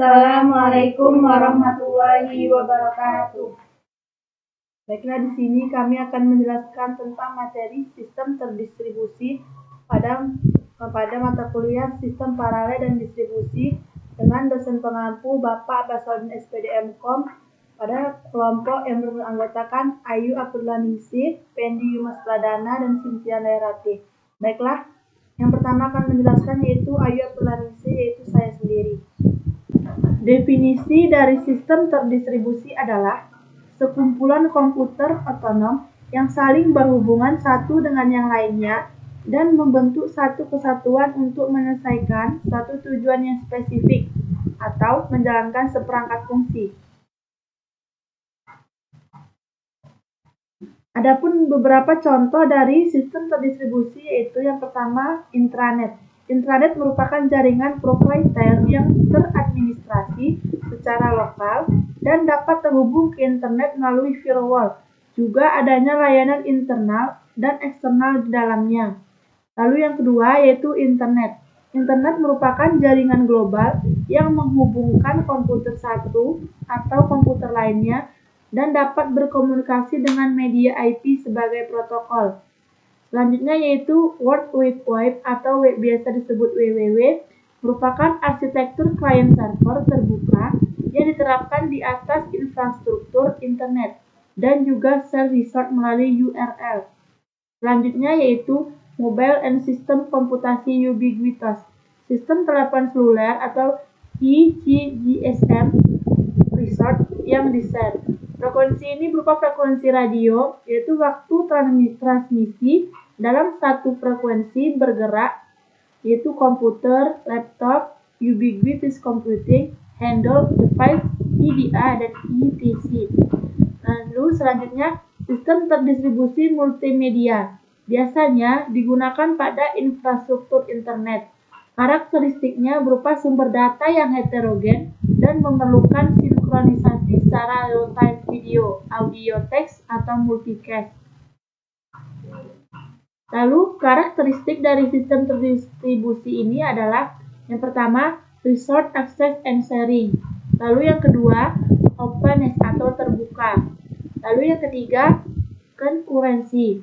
Assalamualaikum warahmatullahi wabarakatuh. Baiklah, di sini kami akan menjelaskan tentang materi sistem terdistribusi pada mata kuliah sistem paralel dan distribusi dengan dosen pengampu Bapak Basodin SPD MKom pada kelompok yang beranggotakan Ayu Abdullah-Ningsih, Pendi Yumas Pradana, dan Cynthia Nairati. Baiklah, yang pertama akan menjelaskan yaitu Ayu Abdullah-Ningsih, yaitu saya sendiri. Definisi dari sistem terdistribusi adalah sekumpulan komputer otonom yang saling berhubungan satu dengan yang lainnya dan membentuk satu kesatuan untuk menyelesaikan satu tujuan yang spesifik atau menjalankan seperangkat fungsi. Adapun beberapa contoh dari sistem terdistribusi yaitu yang pertama intranet. Intranet merupakan jaringan proprietary yang teradministrasi secara lokal dan dapat terhubung ke internet melalui firewall. Juga adanya layanan internal dan eksternal di dalamnya. Lalu yang kedua yaitu internet. Internet merupakan jaringan global yang menghubungkan komputer satu atau komputer lainnya dan dapat berkomunikasi dengan media IP sebagai protokol. Selanjutnya yaitu World Wide Web atau web biasa disebut WWW merupakan arsitektur client server terbuka yang diterapkan di atas infrastruktur internet dan juga share resource melalui URL. Selanjutnya yaitu Mobile and System Komputasi Ubiquitous, sistem telepon seluler atau ECGSM resource yang di-share. Frekuensi ini berupa frekuensi radio, yaitu waktu transmisi dalam satu frekuensi bergerak, yaitu komputer, laptop, ubiquitous computing, handle, device, EDA, dan ETC. Lalu selanjutnya, sistem terdistribusi multimedia. Biasanya digunakan pada infrastruktur internet. Karakteristiknya berupa sumber data yang heterogen dan memerlukan sinkronisasi secara real-time video, audio, teks, atau multicast. Lalu, karakteristik dari sistem terdistribusi ini adalah yang pertama, resource access and sharing. Lalu yang kedua, openness atau terbuka. Lalu yang ketiga, konkurensi.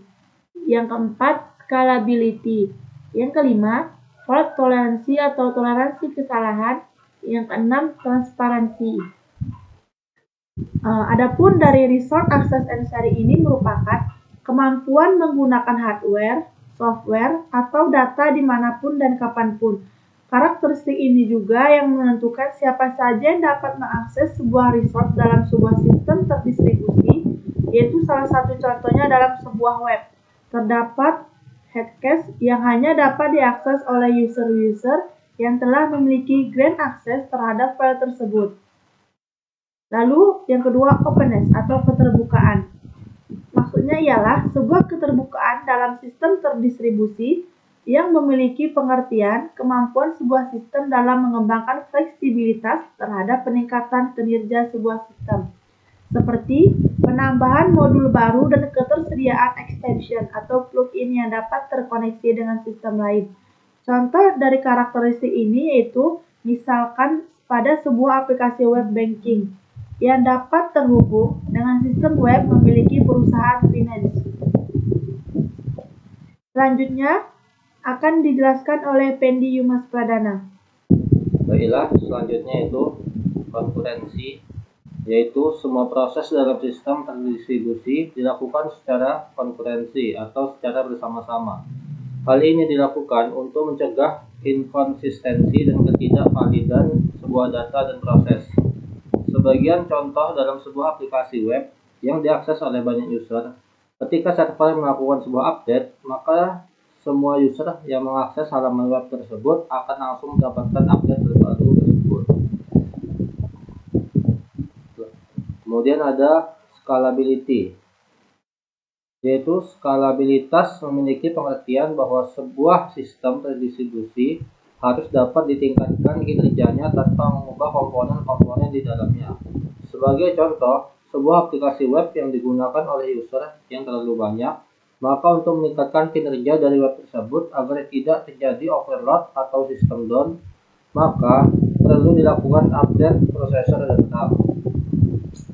Yang keempat, scalability. Yang kelima, fault toleransi atau toleransi kesalahan. Yang keenam, transparansi. Adapun dari resource access and sharing ini merupakan kemampuan menggunakan hardware, software, atau data dimanapun dan kapanpun. Karakteristik ini juga yang menentukan siapa saja yang dapat mengakses sebuah resource dalam sebuah sistem terdistribusi, yaitu salah satu contohnya dalam sebuah web. Terdapat headcache yang hanya dapat diakses oleh user-user yang telah memiliki grant access terhadap file tersebut. Lalu yang kedua, openness atau keterbukaan. Maksudnya ialah sebuah keterbukaan dalam sistem terdistribusi yang memiliki pengertian kemampuan sebuah sistem dalam mengembangkan fleksibilitas terhadap peningkatan kinerja sebuah sistem, seperti penambahan modul baru dan ketersediaan extension atau plugin yang dapat terkoneksi dengan sistem lain. Contoh dari karakteristik ini yaitu misalkan pada sebuah aplikasi web banking yang dapat terhubung dengan sistem web memiliki perusahaan finance. Selanjutnya akan dijelaskan oleh Pendi Yumas Pradana. Baiklah, selanjutnya itu konkurensi, yaitu semua proses dalam sistem terdistribusi dilakukan secara konkurensi atau secara bersama-sama. Hal ini dilakukan untuk mencegah inkonsistensi dan ketidakvalidan sebuah data dan proses. Sebagian contoh dalam sebuah aplikasi web yang diakses oleh banyak user, ketika server melakukan sebuah update, maka semua user yang mengakses halaman web tersebut akan langsung mendapatkan update terbaru tersebut. Kemudian ada scalability, yaitu skalabilitas memiliki pengertian bahwa sebuah sistem terdistribusi harus dapat ditingkatkan kinerjanya tanpa mengubah komponen-komponen di dalamnya. Sebagai contoh, sebuah aplikasi web yang digunakan oleh user yang terlalu banyak, maka untuk meningkatkan kinerja dari web tersebut agar tidak terjadi overload atau system down, maka perlu dilakukan update prosesor dan RAM.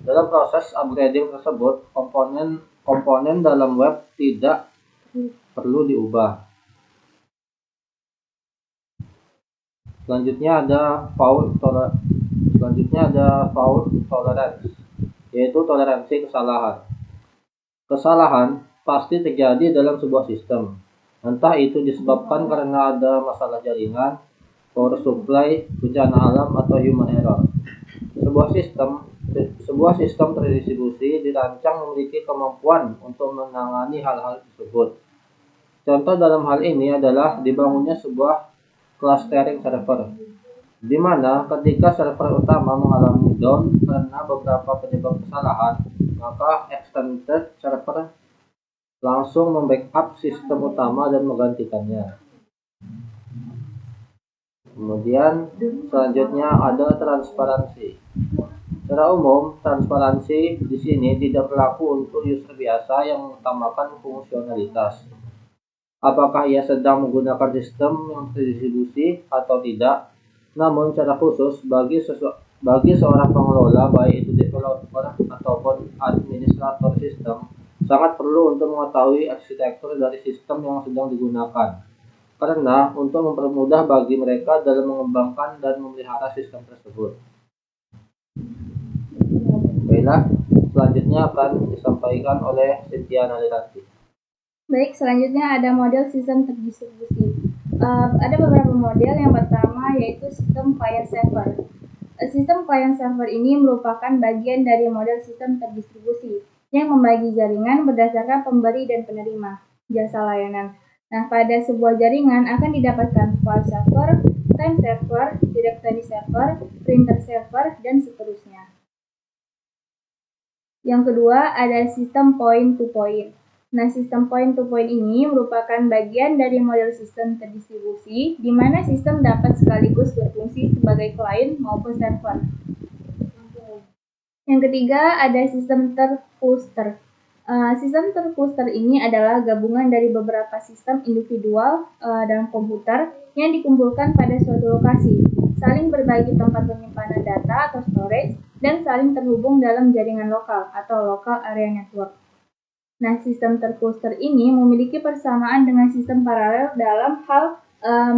Dalam proses upgrading tersebut, komponen dalam web tidak perlu diubah. Selanjutnya ada fault tolerance, yaitu toleransi kesalahan. Kesalahan pasti terjadi dalam sebuah sistem, entah itu disebabkan karena ada masalah jaringan, power supply, bencana alam, atau human error. Sebuah sistem terdistribusi dirancang memiliki kemampuan untuk menangani hal-hal tersebut. Contoh dalam hal ini adalah dibangunnya sebuah clustering server, di mana ketika server utama mengalami down karena beberapa penyebab kesalahan, maka extended server langsung membackup sistem utama dan menggantikannya. Kemudian selanjutnya ada transparansi. Secara umum, transparansi di sini tidak berlaku untuk user biasa yang mengutamakan fungsionalitas. Apakah ia sedang menggunakan sistem yang terdistribusi atau tidak? Namun secara khusus bagi seorang pengelola, baik itu developer ataupun administrator sistem, sangat perlu untuk mengetahui arsitektur dari sistem yang sedang digunakan, karena untuk mempermudah bagi mereka dalam mengembangkan dan memelihara sistem tersebut. Baiklah, selanjutnya akan disampaikan oleh Cynthia Nalirati. Baik, selanjutnya ada model sistem terdistribusi. Ada beberapa model. Yang pertama yaitu sistem client server. Sistem client server ini merupakan bagian dari model sistem terdistribusi yang membagi jaringan berdasarkan pemberi dan penerima jasa layanan. Nah, pada sebuah jaringan akan didapatkan file server, time server, directory server, printer server, dan seterusnya. Yang kedua ada sistem point-to-point. Nah, sistem point-to-point ini merupakan bagian dari model sistem terdistribusi, di mana sistem dapat sekaligus berfungsi sebagai klien maupun server. Yang ketiga ada sistem tercluster. Sistem tercluster ini adalah gabungan dari beberapa sistem individual dalam komputer yang dikumpulkan pada suatu lokasi, saling berbagi tempat penyimpanan data atau storage, dan saling terhubung dalam jaringan lokal atau local area network. Nah, sistem tercluster ini memiliki persamaan dengan sistem paralel dalam hal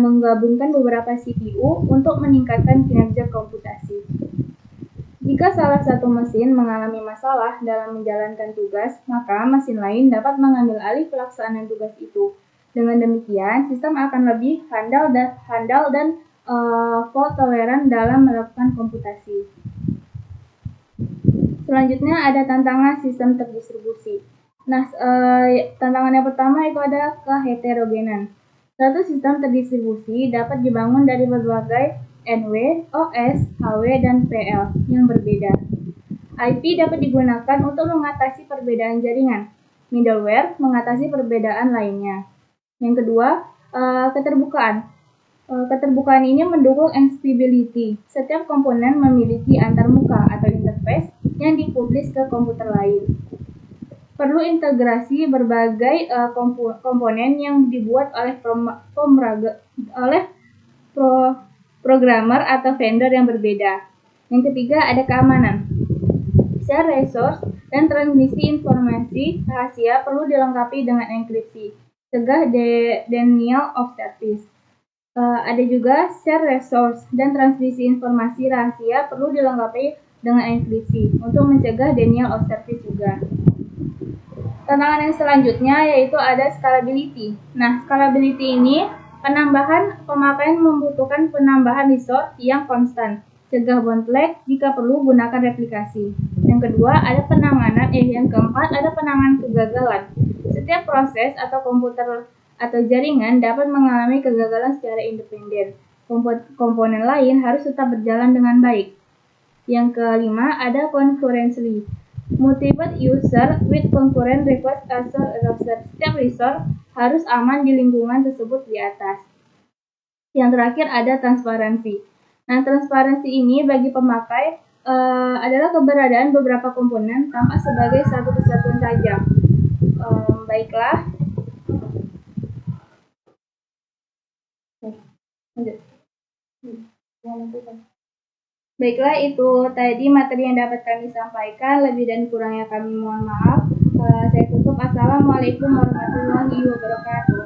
menggabungkan beberapa CPU untuk meningkatkan kinerja komputasi. Jika salah satu mesin mengalami masalah dalam menjalankan tugas, maka mesin lain dapat mengambil alih pelaksanaan tugas itu. Dengan demikian, sistem akan lebih handal dan fault toleran dalam melakukan komputasi. Selanjutnya ada tantangan sistem terdistribusi. Nah, tantangan yang pertama itu ada keheterogenan. Suatu sistem terdistribusi dapat dibangun dari berbagai NW, OS, HW, dan PL yang berbeda. IP dapat digunakan untuk mengatasi perbedaan jaringan. Middleware mengatasi perbedaan lainnya. Yang kedua, keterbukaan. Keterbukaan ini mendukung extensibility. Setiap komponen memiliki antarmuka atau interface yang dipublish ke komputer lain. Perlu integrasi berbagai komponen yang dibuat oleh programmer atau vendor yang berbeda. Yang ketiga ada keamanan. Share resource dan transmisi informasi rahasia perlu dilengkapi dengan enkripsi. Cegah denial of service. Ada juga share resource dan transmisi informasi rahasia perlu dilengkapi dengan enkripsi untuk mencegah denial of service juga. Tantangan yang selanjutnya yaitu ada scalability. Nah, scalability ini pemakaian membutuhkan penambahan resource yang konstan. Cegah bootleg, jika perlu gunakan replikasi. Yang kedua ada yang keempat ada penanganan kegagalan. Setiap proses atau komputer atau jaringan dapat mengalami kegagalan secara independen. Komponen lain harus tetap berjalan dengan baik. Yang kelima ada concurrently. Multiple user with concurrent request as a resource. Setiap resource harus aman di lingkungan tersebut di atas. Yang terakhir ada transparansi. Nah, transparansi ini bagi pemakai adalah keberadaan beberapa komponen tampak sebagai satu kesatuan saja. Baiklah. Lanjut. Baiklah, itu tadi materi yang dapat kami sampaikan. Lebih dan kurangnya kami mohon maaf. Saya tutup. Assalamualaikum warahmatullahi wabarakatuh.